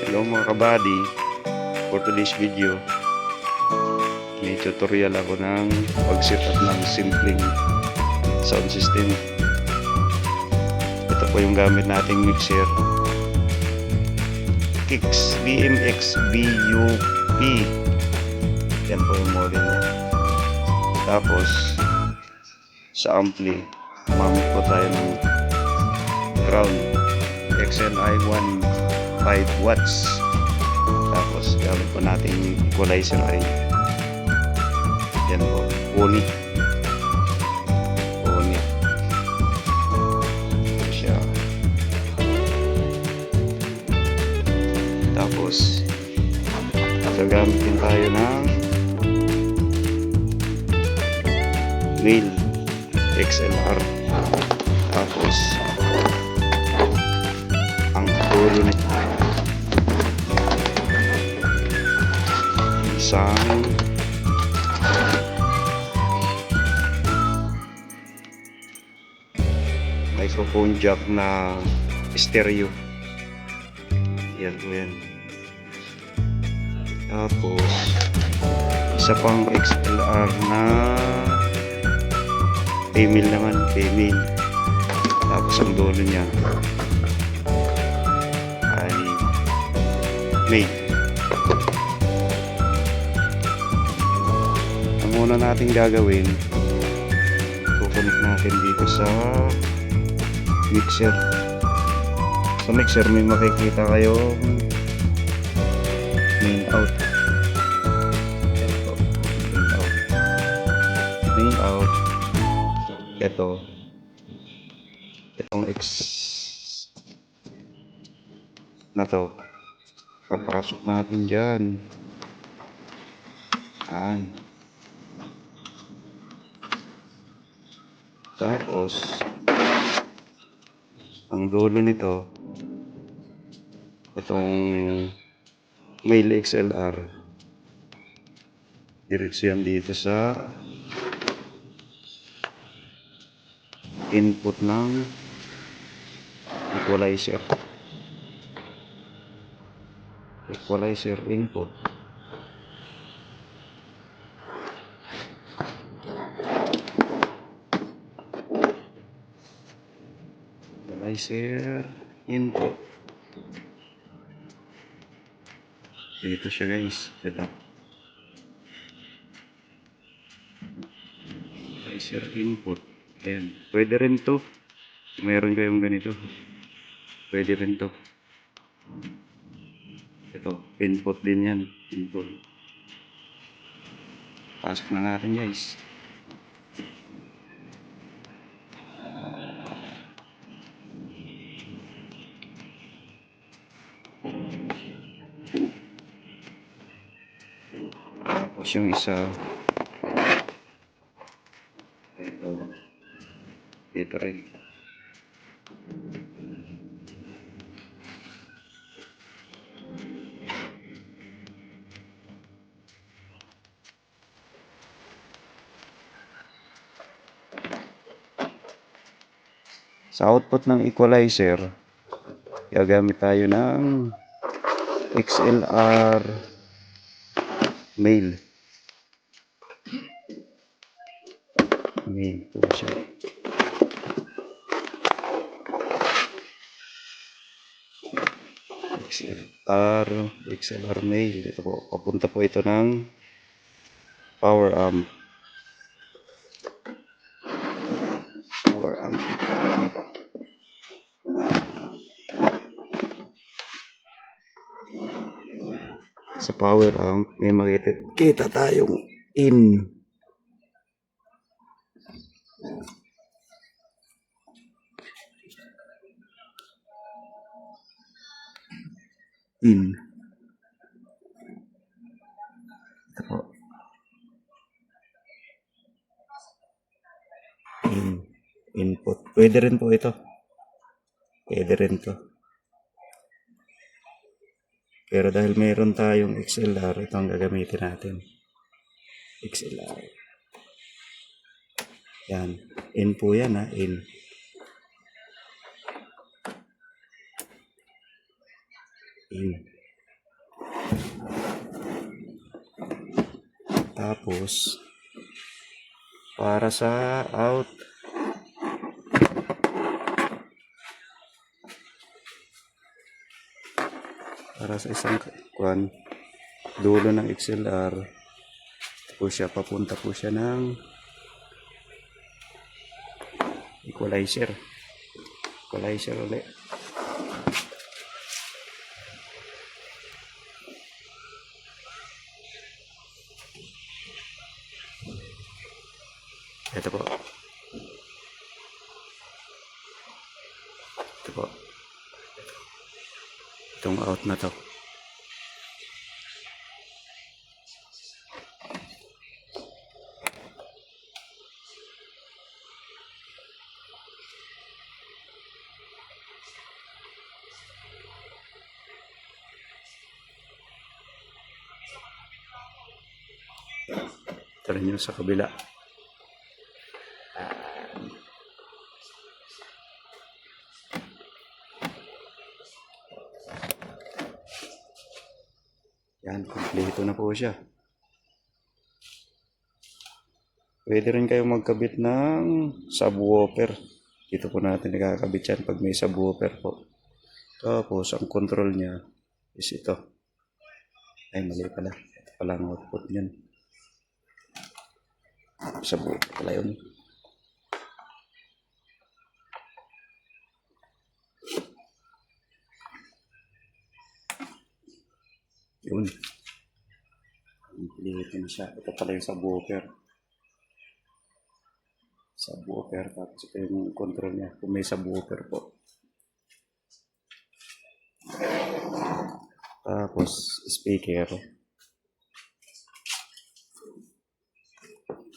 Hello mga kabady, for today's video may tutorial ako ng pag-set up ng simpleng sound system. Ito po yung gamit nating mixer, Kicks BMX VUP. Yan po yung model niya. Tapos sa ampli, mamit po tayo ng ground XLI 5 watts. Tapos gamit po natin equalizer ay yan po, Pony ito siya. Tapos gagamit din tayo ng Male XLR. Tapos ang dulo nito isang microphone jack na stereo. Yan po yan. Tapos isa pang XLR na female naman, female. Tapos ang dulo niya ay male. Ang una natin gagawin, kukunik natin dito sa mixer. Sa mixer may makikita kayo main out. Main out. Itong X na to, papasok natin dyan. Tapos ang dulo nito, itong Male XLR, diretso yan dito sa input ng equalizer input. Equalizer input. Dito siya guys. Ito. Equalizer input. Ayan. Pwede rin to. Meron kayong ganito. Pwede rin to. Ito. Input din yan. Input. Pasok na natin guys. Tapos yung isa dito rin. Sa output ng equalizer, gagamit tayo ng XLR Male. Ito siya. XLR Male. Ito po, papunta po ito ng power amp. Sa power amp may makikita tayong in. Ito po. Input. Pwede rin po ito. Pwede rin to. Pero dahil mayroon tayong XLR, ito ang gagamitin natin. XLR. Yan. In po yan ha. In. In. Tapos, para sa out, para sa isang kwan, dulo ng XLR, po siya, papunta po siya ng equalizer. Equalizer ulit. Ito po. Ito po. Itong out na to. Ito rin yung sa kabila. Yan, kompleto na po siya. Pwede rin kayo magkabit ng subwoofer. Dito po natin nakakabit yan pag may subwoofer po. Tapos, ang control niya is ito. Ay, mali pala. Ito pala ang output niyan. Subwoofer pala yun. Yun. Kompleto na siya. Ito pala yung subwoofer. Subwoofer. Tapos ito yung control niya. Kung may subwoofer po. Tapos, speaker.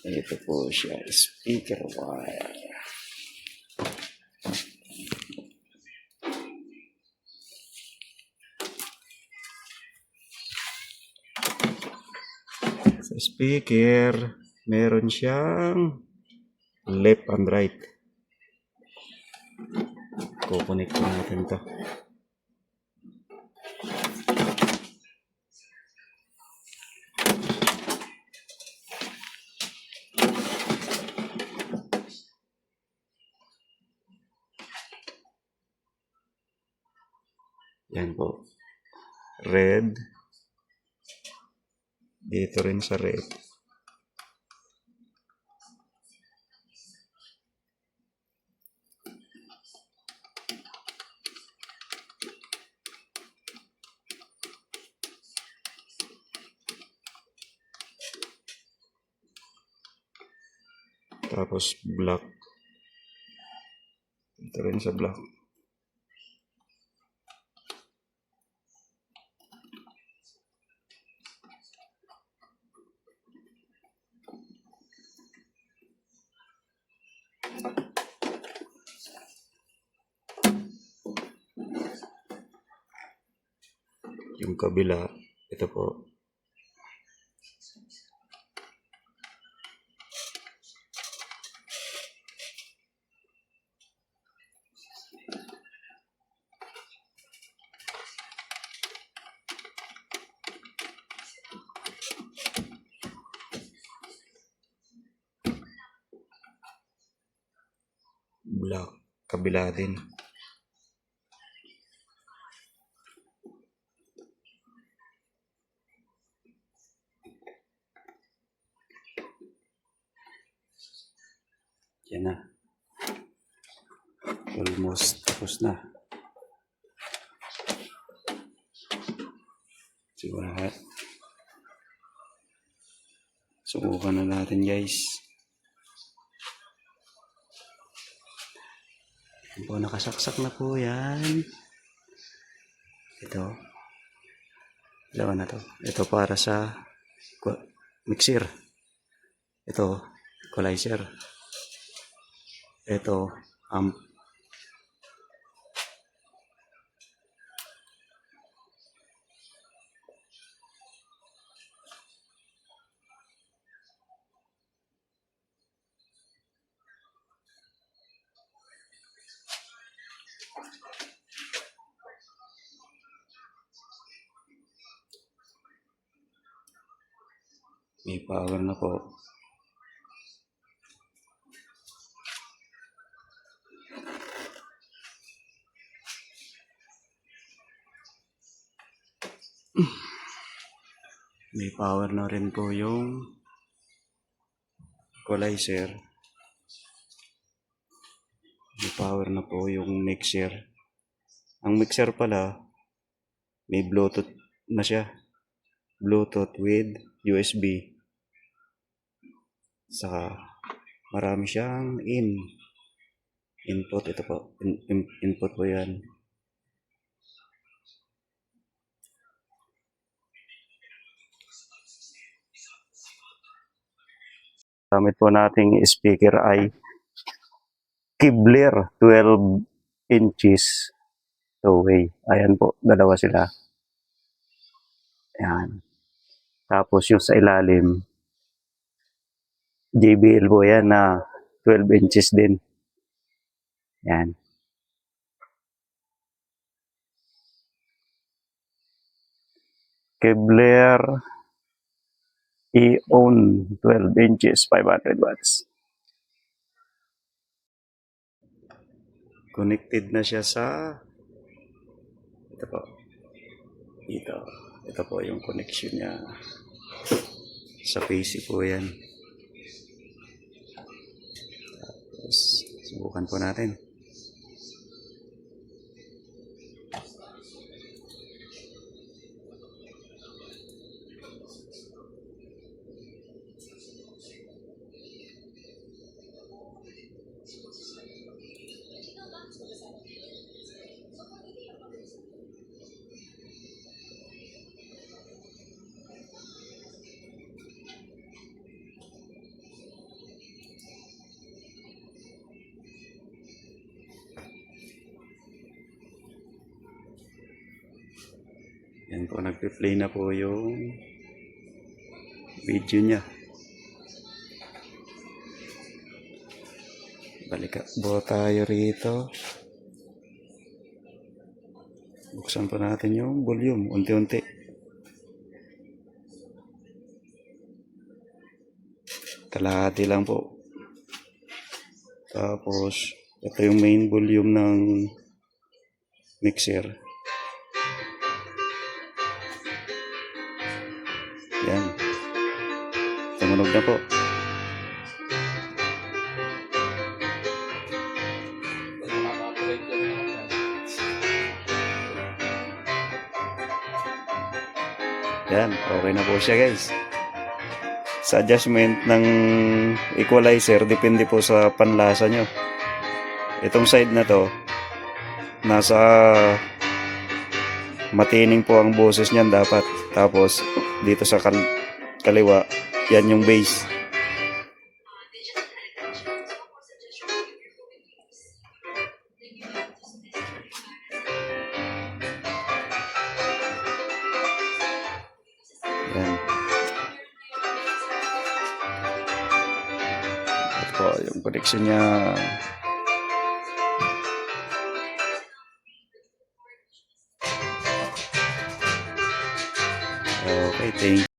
Ito po siya. Speaker wire. Sa speaker, meron siyang left and right. Kukonek natin to. Yan po. Red. Dito rin sa red. Tapos black. Dito rin sa black. Yung kabila, ito po. Black, kabila din. Yan na. Almost tapos na. Siguro lahat. Subukan na natin guys. Yan po, nakasaksak na po yan. Ito. Dalawa na to. Ito para sa mixer. Ito, equalizer. Ito, amp. May power na po. May power na rin po yung equalizer. May power na po yung mixer. Ang mixer pala, may Bluetooth na siya. Bluetooth with USB. Saka marami siyang input. Ito po, input po yan. Gamit po nating speaker ay Kibler 12 inches two-way. Ayan po, dalawa sila. Ayan. Tapos yung sa ilalim, JBL po yan na 12 inches din. Ayan. Kibler E-ON 12 inches, 500 watts. Connected na siya sa ito po. Ito po yung connection niya. Sa PC po yan. Tapos, subukan po natin. Yan po, nagpe-play na po yung video niya. Balik po tayo rito. Buksan po natin yung volume, unti-unti. Kalahati lang po. Tapos, ito yung main volume ng mixer. Yan. Tumunog na po. Yan. Okay na po siya, guys. Sa adjustment ng equalizer, depende po sa panlasa nyo. Itong side na to, nasa matining po ang boses niyan dapat. Tapos, dito sa kaliwa, yan yung bass. Yan. Ito po, yung connection niya. Okay, thank you.